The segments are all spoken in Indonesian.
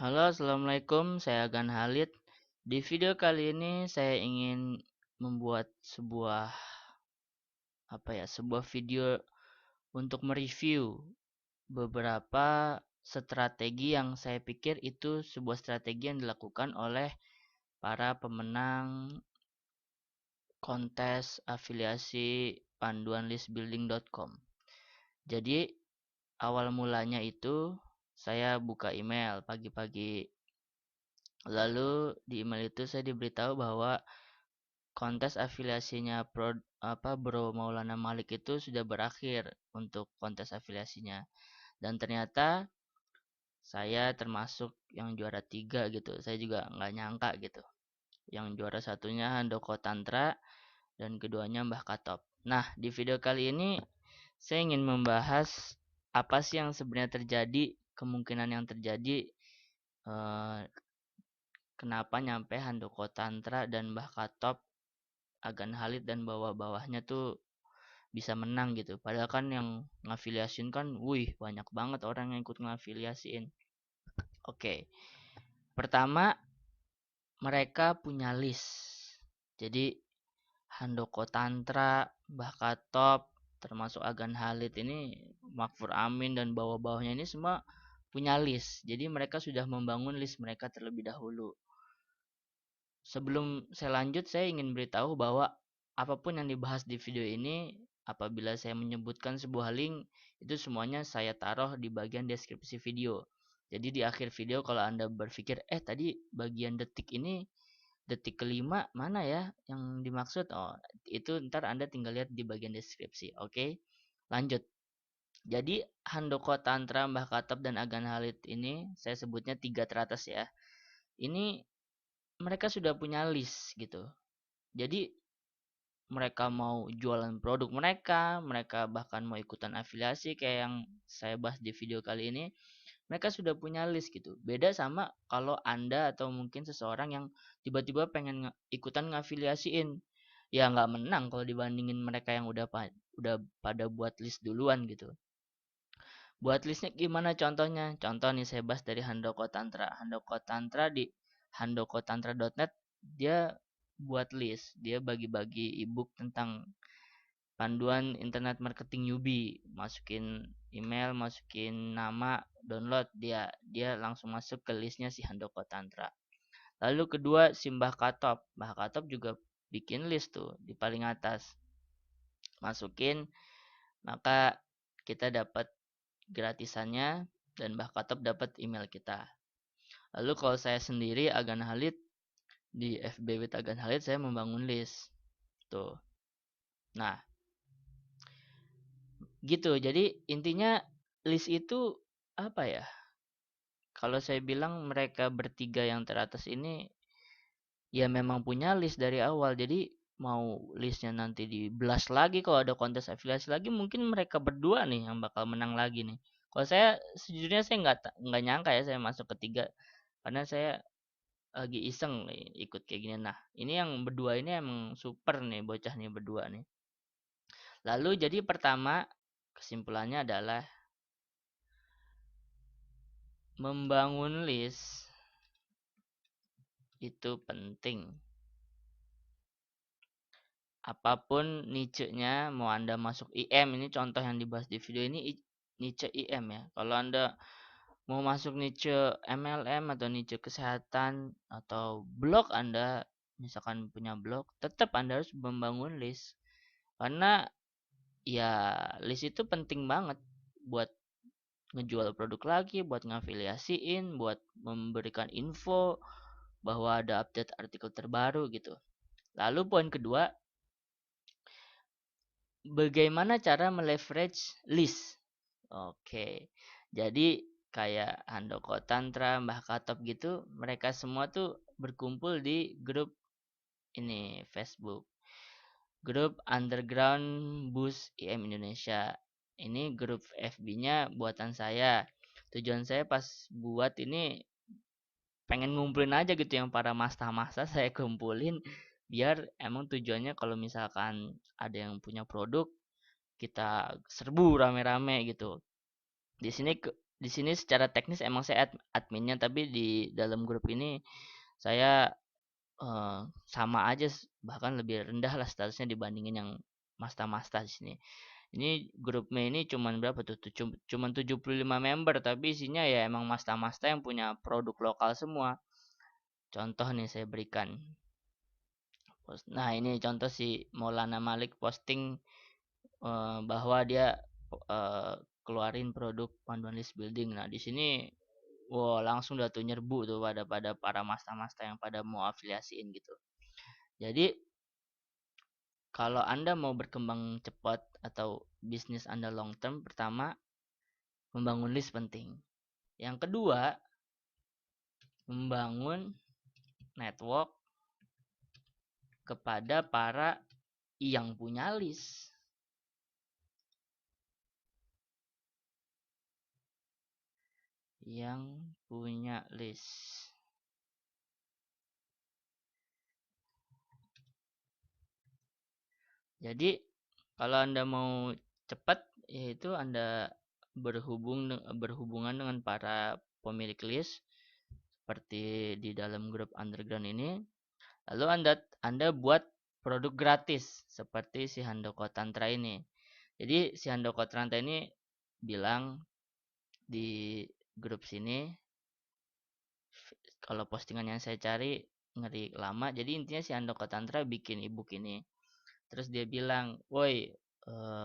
Halo, assalamualaikum. Saya Gan Halid. Di video kali ini saya ingin membuat sebuah video untuk mereview beberapa strategi yang saya pikir itu sebuah strategi yang dilakukan oleh para pemenang kontes afiliasi panduanlistbuilding.com. Jadi awal mulanya itu saya buka email pagi-pagi. Lalu di email itu saya diberitahu bahwa kontes afiliasinya Bro Maulana Malik itu sudah berakhir untuk kontes afiliasinya. Dan ternyata saya termasuk yang juara 3 gitu. Saya juga nggak nyangka gitu. Yang juara satunya Handoko Tantra dan keduanya Mbah Katop. Nah, di video kali ini saya ingin membahas apa sih yang sebenarnya terjadi, kemungkinan yang terjadi, eh, kenapa nyampe Handoko Tantra dan Mbah Katop, Agan Halid dan bawah-bawahnya tuh bisa menang gitu. Padahal kan yang ngafiliasiin kan, wih banyak banget orang yang ikut ngafiliasiin. Oke, pertama mereka punya list. Jadi Handoko Tantra, Mbah Katop, termasuk Agan Halid ini, Makfur Amin dan bawah-bawahnya ini semua punya list. Jadi mereka sudah membangun list mereka terlebih dahulu. Sebelum saya lanjut, saya ingin beritahu bahwa apapun yang dibahas di video ini, apabila saya menyebutkan sebuah link, itu semuanya saya taruh di bagian deskripsi video. Jadi di akhir video kalau Anda berpikir, tadi bagian detik ini, detik kelima mana ya yang dimaksud? Oh, itu ntar Anda tinggal lihat di bagian deskripsi. Oke, lanjut. Jadi Handoko Tantra, Mbah Katop, dan Agan Halid ini, saya sebutnya 3 teratas ya. Ini mereka sudah punya list gitu. Jadi mereka mau jualan produk mereka, mereka bahkan mau ikutan afiliasi kayak yang saya bahas di video kali ini, mereka sudah punya list gitu. Beda sama kalau Anda atau mungkin seseorang yang tiba-tiba pengen ikutan ngafiliasiin. Ya nggak menang kalau dibandingin mereka yang udah pada buat list duluan gitu. Buat listnya gimana contohnya? Contoh nih saya bahas dari Handoko Tantra. Handoko Tantra di handokotantra.net dia buat list. Dia bagi-bagi ebook tentang panduan internet marketing newbie. Masukin email, masukin nama, download, dia langsung masuk ke listnya si Handoko Tantra. Lalu kedua si Mbah Katop. Mbah Katop juga bikin list tuh di paling atas. Masukin, maka kita dapat gratisannya dan Mbah Katop dapat email kita. Lalu kalau saya sendiri Agan Halid di FBW Agan Halid saya membangun list. Tuh. Nah, gitu. Jadi intinya list itu apa ya? Kalau saya bilang mereka bertiga yang teratas ini ya memang punya list dari awal. Jadi mau listnya nanti di blast lagi kalau ada kontes afiliasi lagi mungkin mereka berdua nih yang bakal menang lagi nih. Kalau saya sejujurnya saya nggak nyangka ya saya masuk ketiga karena saya lagi iseng nih ikut kayak gini. Nah, ini yang berdua ini emang super nih bocah nih berdua nih. Lalu jadi pertama kesimpulannya adalah membangun list itu penting. Apapun niche-nya, mau Anda masuk IM, ini contoh yang dibahas di video ini niche IM ya. Kalau Anda mau masuk niche MLM atau niche kesehatan atau blog Anda, misalkan punya blog, tetap Anda harus membangun list. Karena ya list itu penting banget buat ngejual produk lagi, buat ngafiliasiin, buat memberikan info bahwa ada update artikel terbaru gitu. Lalu poin kedua, bagaimana cara meleverage list? Oke. Jadi kayak Handoko Tantra, Mbah Katop gitu, mereka semua tuh berkumpul di grup ini Facebook. Grup Underground Boost IM Indonesia. Ini grup FB-nya buatan saya. Tujuan saya pas buat ini pengen ngumpulin aja gitu yang para masta-masta saya kumpulin biar emang tujuannya kalau misalkan ada yang punya produk kita serbu rame-rame gitu. Di sini di sini secara teknis emang saya adminnya, tapi di dalam grup ini saya sama aja, bahkan lebih rendah lah statusnya dibandingin yang master-master di sini. Ini grupnya ini cuman berapa tuh? Cuman 75 member, tapi isinya ya emang master-master yang punya produk lokal semua. Contoh nih saya berikan. Nah, ini contoh si Maulana Malik posting bahwa dia eh, keluarin produk panduan list building. Nah, di sini wow, langsung udah tuh nyerbu tuh pada para master-master yang pada mau afiliasiin gitu. Jadi kalau Anda mau berkembang cepat atau bisnis Anda long term, pertama membangun list penting. Yang kedua, membangun network kepada para yang punya list. Yang punya list. Jadi kalau Anda mau cepat, yaitu Anda berhubungan dengan para pemilik list seperti di dalam grup underground ini. Lalu Anda buat produk gratis seperti si Handoko Tantra ini. Jadi si Handoko Tantra ini bilang di grup sini, kalau postingan yang saya cari ngeri lama, jadi intinya si Handoko Tantra bikin ebook ini. Terus dia bilang, woi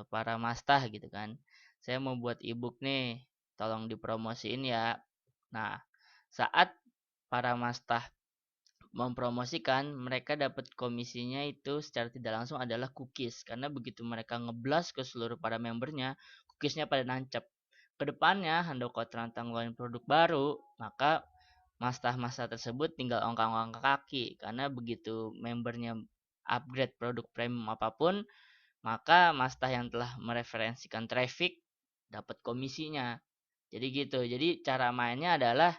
para mastah gitu kan, saya mau buat ebook nih, tolong dipromosiin ya. Nah, saat para mastah mempromosikan, mereka dapat komisinya itu secara tidak langsung adalah cookies, karena begitu mereka ngeblas ke seluruh para membernya, cookiesnya pada nancep. Kedepannya Handoko terantang ngeluarin produk baru, maka mastah-mastah tersebut tinggal ongkang-ongkang kaki, karena begitu membernya upgrade produk premium apapun, maka mastah yang telah mereferensikan traffic dapat komisinya. Jadi gitu. Jadi cara mainnya adalah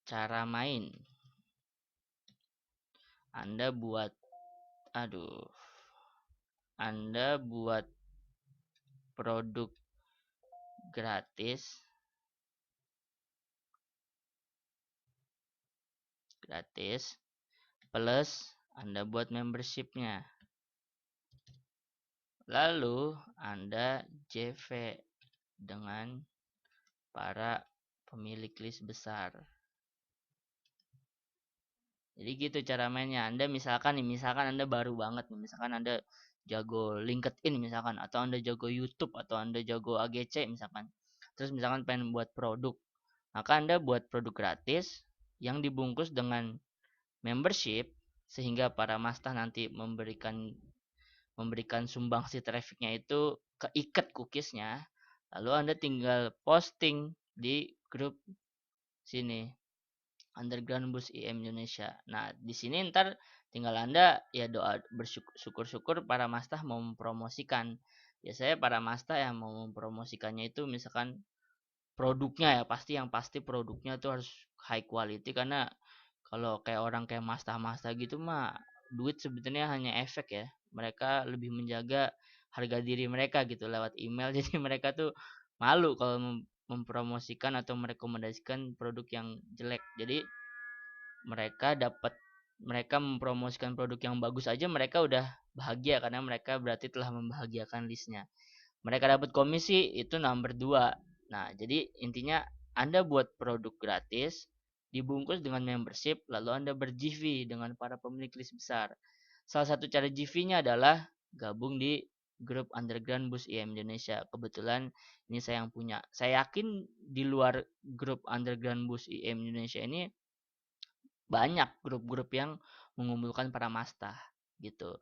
cara main. Anda buat Anda buat produk gratis plus Anda buat membershipnya. Lalu Anda JV dengan para pemilik list besar. Jadi gitu cara mainnya. Misalkan Anda baru banget nih, misalkan Anda jago LinkedIn misalkan, atau Anda jago YouTube, atau Anda jago AGC misalkan. Terus misalkan pengen buat produk, maka Anda buat produk gratis yang dibungkus dengan membership, sehingga para mastah nanti memberikan sumbangsi trafficnya itu keikat cookiesnya. Lalu Anda tinggal posting di grup sini, Underground Bus IM Indonesia. Nah, di sini ntar tinggal Anda ya doa bersyukur-syukur para mastah mau mempromosikan. Biasanya para mastah yang mau mempromosikannya itu misalkan produknya ya, pasti produknya tuh harus high quality, karena kalau kayak orang kayak mastah-mastah gitu mah duit sebetulnya hanya efek ya. Mereka lebih menjaga harga diri mereka gitu lewat email. Jadi mereka tuh malu kalau mempromosikan atau merekomendasikan produk yang jelek. Jadi mereka mempromosikan produk yang bagus aja mereka udah bahagia, karena mereka berarti telah membahagiakan listnya. Mereka dapat komisi itu nomor 2. Nah, jadi intinya Anda buat produk gratis dibungkus dengan membership, lalu Anda ber-GV dengan para pemilik list besar. Salah satu cara GV-nya adalah gabung di grup Underground Bus IM Indonesia. Kebetulan ini saya yang punya. Saya yakin di luar grup Underground Bus IM Indonesia ini banyak grup-grup yang mengumpulkan para mastah gitu.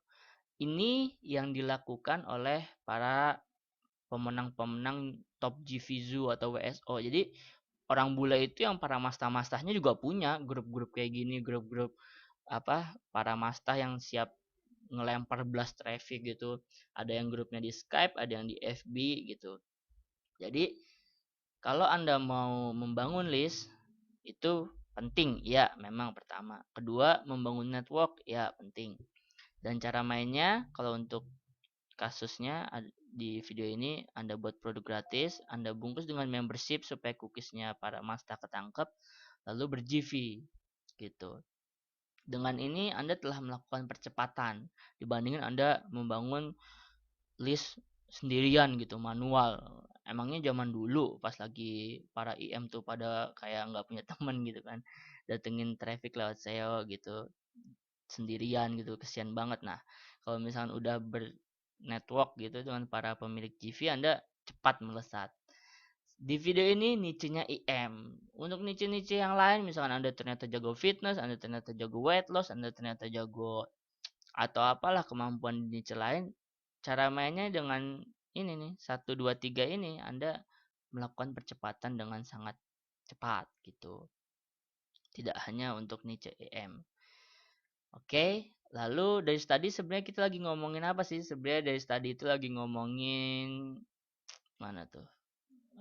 Ini yang dilakukan oleh para pemenang-pemenang top GVZoo atau WSO. Jadi orang bule itu yang para mastah-mastahnya juga punya grup-grup kayak gini, grup-grup para mastah yang siap ngelempar blast traffic gitu. Ada yang grupnya di Skype, ada yang di FB gitu. Jadi kalau Anda mau membangun list itu penting, ya memang pertama. Kedua, membangun network, ya penting. Dan cara mainnya kalau untuk kasusnya di video ini Anda buat produk gratis, Anda bungkus dengan membership supaya cookiesnya para masta ketangkep, lalu ber-GV gitu. Dengan ini Anda telah melakukan percepatan dibandingin Anda membangun list sendirian gitu, manual. Emangnya zaman dulu pas lagi para IM tuh pada kayak nggak punya temen gitu kan, datengin traffic lewat SEO gitu sendirian gitu, kesian banget. Nah, kalau misalkan udah bernetwork gitu dengan para pemilik GV, Anda cepat melesat. Di video ini niche-nya IM. Untuk niche-niche yang lain, misalkan Anda ternyata jago fitness, Anda ternyata jago weight loss, Anda ternyata jago atau apalah kemampuan di niche lain, cara mainnya dengan ini nih, 1 2 3 ini Anda melakukan percepatan dengan sangat cepat gitu. Tidak hanya untuk niche IM. Oke, lalu dari tadi sebenarnya kita lagi ngomongin apa sih? Sebenarnya dari tadi itu lagi ngomongin mana tuh?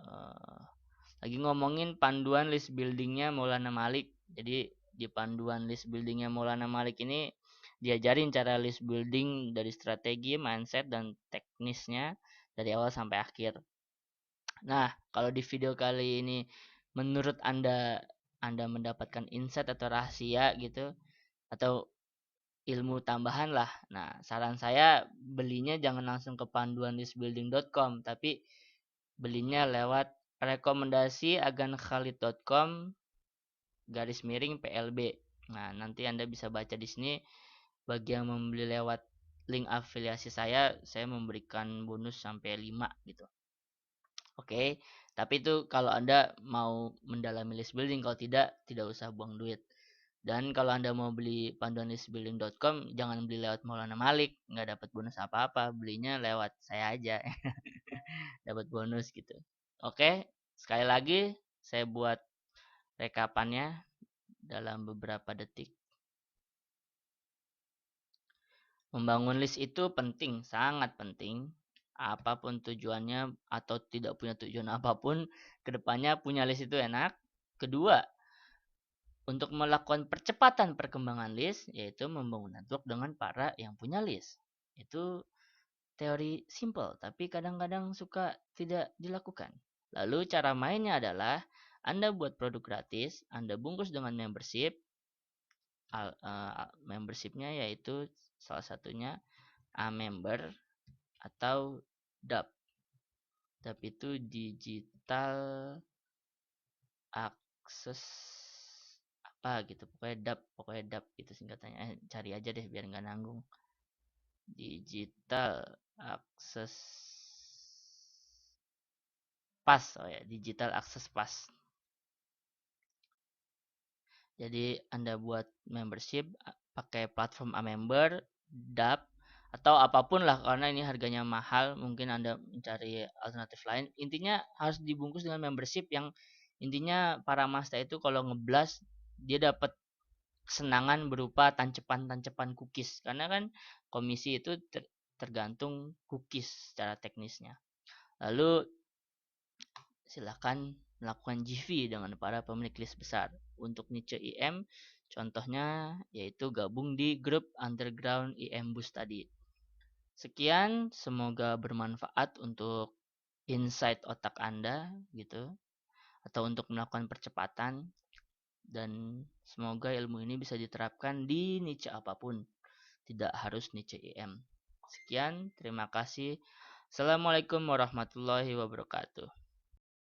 Eh, lagi ngomongin panduan list buildingnya Maulana Malik. Jadi di panduan list buildingnya Maulana Malik ini diajarin cara list building dari strategi, mindset, dan teknisnya dari awal sampai akhir. Nah, kalau di video kali ini menurut Anda mendapatkan insight atau rahasia gitu atau ilmu tambahan lah. Nah, saran saya belinya jangan langsung ke panduanlistbuilding.com, tapi belinya lewat rekomendasi agankhalid.com /PLB. Nah, nanti Anda bisa baca di sini. Bagi yang membeli lewat link afiliasi saya memberikan bonus sampai 5 gitu. Oke, tapi itu kalau Anda mau mendalami list building, kalau tidak usah buang duit. Dan kalau Anda mau beli panduanlistbuilding.com, jangan beli lewat Maulana Malik, nggak dapat bonus apa-apa, belinya lewat saya aja, dapat bonus gitu. Oke, sekali lagi saya buat rekapannya dalam beberapa detik. Membangun list itu penting, sangat penting. Apapun tujuannya atau tidak punya tujuan apapun, kedepannya punya list itu enak. Kedua, untuk melakukan percepatan perkembangan list, yaitu membangun network dengan para yang punya list. Itu teori simple, tapi kadang-kadang suka tidak dilakukan. Lalu cara mainnya adalah Anda buat produk gratis, Anda bungkus dengan membership. Membershipnya yaitu salah satunya A-member atau DAP. DAP itu digital access apa gitu, pokoknya DAP gitu singkatannya. Cari aja deh biar nggak nanggung. Digital access pass, digital access pass. Jadi Anda buat membership pakai platform A-member, DAP, atau apapun lah karena ini harganya mahal, mungkin Anda mencari alternatif lain. Intinya harus dibungkus dengan membership yang intinya para master itu kalau ngeblas dia dapat kesenangan berupa tancepan-tancepan cookies. Karena kan komisi itu tergantung cookies secara teknisnya. Lalu silahkan melakukan GV dengan para pemilik list besar. Untuk niche IM, contohnya yaitu gabung di grup underground IM Boost tadi. Sekian, semoga bermanfaat untuk insight otak Anda gitu, atau untuk melakukan percepatan, dan semoga ilmu ini bisa diterapkan di niche apapun, tidak harus niche IM. Sekian, terima kasih. Assalamualaikum warahmatullahi wabarakatuh.